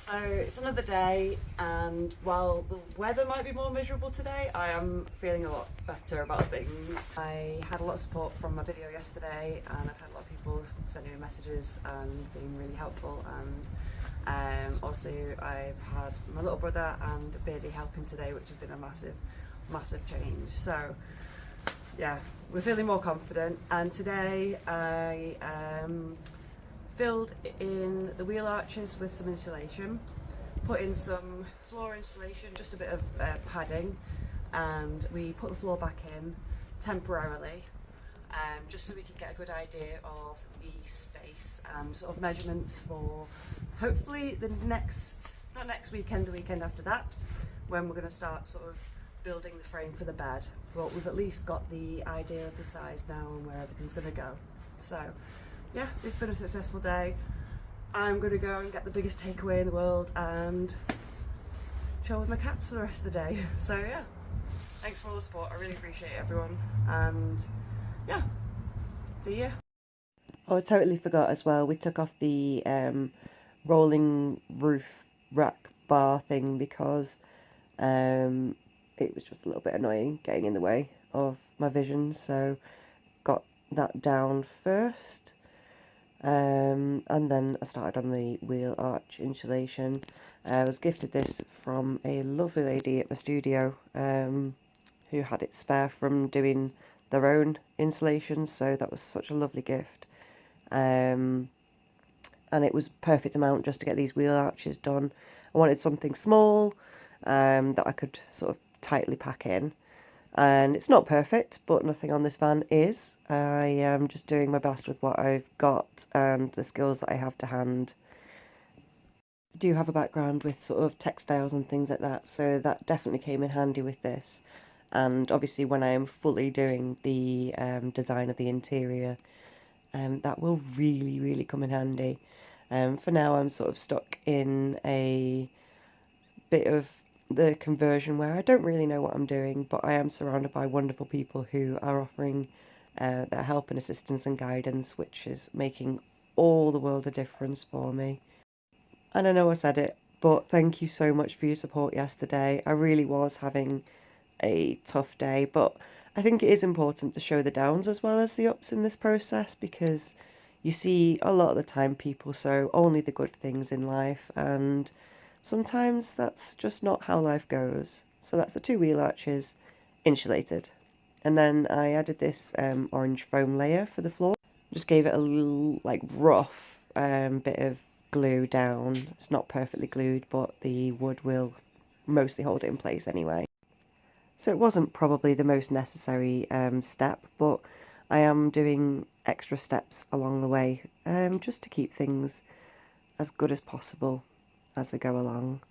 So it's another day, and while the weather might be more miserable today, I am feeling a lot better about things. I had a lot of support from my video yesterday, and I've had a lot of people sending me messages and being really helpful. And also I've had my little brother and Beardy helping today, which has been a massive change. So yeah, we're feeling more confident. And today I filled in the wheel arches with some insulation, put in some floor insulation, just a bit of padding, and we put the floor back in temporarily, just so we can get a good idea of the space and sort of measurements for hopefully the not next weekend, the weekend after that, when we're going to start sort of building the frame for the bed. But we've at least got the idea of the size now and where everything's going to go. So yeah, it's been a successful day. I'm going to go and get the biggest takeaway in the world and chill with my cats for the rest of the day. So yeah, thanks for all the support. I really appreciate everyone. And yeah, see ya. Oh, I totally forgot as well. We took off the rolling roof rack bar thing because it was just a little bit annoying getting in the way of my vision. So got that down first. And then I started on the wheel arch insulation. I was gifted this from a lovely lady at my studio who had it spare from doing their own insulation, so that was such a lovely gift. And it was perfect amount just to get these wheel arches done. I wanted something small that I could sort of tightly pack in. And it's not perfect, but nothing on this van is. I am just doing my best with what I've got and the skills that I have to hand. I do have a background with sort of textiles and things like that, so that definitely came in handy with this. And obviously when I am fully doing the design of the interior, that will really come in handy. For now I'm sort of stuck in a bit of the conversion where I don't really know what I'm doing, but I am surrounded by wonderful people who are offering their help and assistance and guidance, which is making all the world of difference for me. And I know I said it, but thank you so much for your support yesterday. I really was having a tough day, but I think it is important to show the downs as well as the ups in this process, because you see a lot of the time people show only the good things in life, and sometimes that's just not how life goes. So that's the two wheel arches insulated. And then I added this orange foam layer for the floor. Just gave it a little like rough bit of glue down. It's not perfectly glued, but the wood will mostly hold it in place anyway. So it wasn't probably the most necessary step, but I am doing extra steps along the way just to keep things as good as possible as I go along.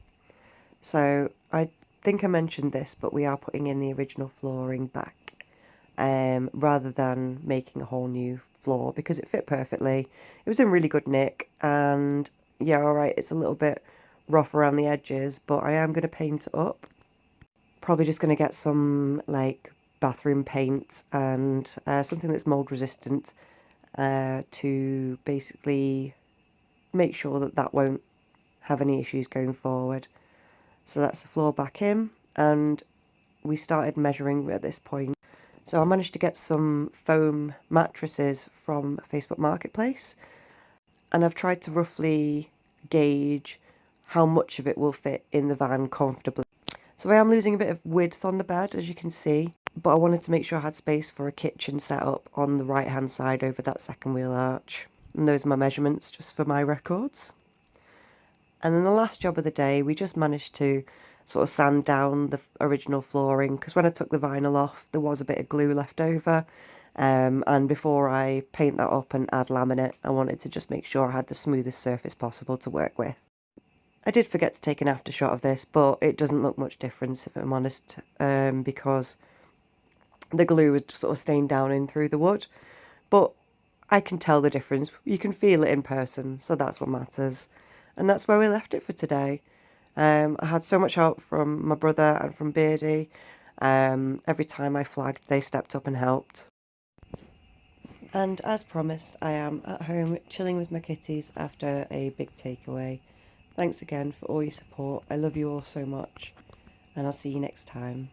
So I think I mentioned this, but we are putting in the original flooring back rather than making a whole new floor, because it fit perfectly. It was in really good nick, and yeah, alright, it's a little bit rough around the edges, but I am going to paint it up. Probably just going to get some like bathroom paint and something that's mold resistant to basically make sure that that won't have any issues going forward. So that's the floor back in, and we started measuring at this point. So I managed to get some foam mattresses from Facebook Marketplace, and I've tried to roughly gauge how much of it will fit in the van comfortably. So I am losing a bit of width on the bed, as you can see, but I wanted to make sure I had space for a kitchen set up on the right hand side over that second wheel arch. And those are my measurements just for my records. And then the last job of the day, we just managed to sort of sand down the original flooring, because when I took the vinyl off, there was a bit of glue left over. And before I paint that up and add laminate, I wanted to just make sure I had the smoothest surface possible to work with. I did forget to take an after shot of this, but it doesn't look much difference, if I'm honest, because the glue had sort of stained down in through the wood. But I can tell the difference. You can feel it in person, so that's what matters. And that's where we left it for today. I had so much help from my brother and from Beardy. Every time I flagged, they stepped up and helped. And as promised, I am at home chilling with my kitties after a big takeaway. Thanks again for all your support. I love you all so much, and I'll see you next time.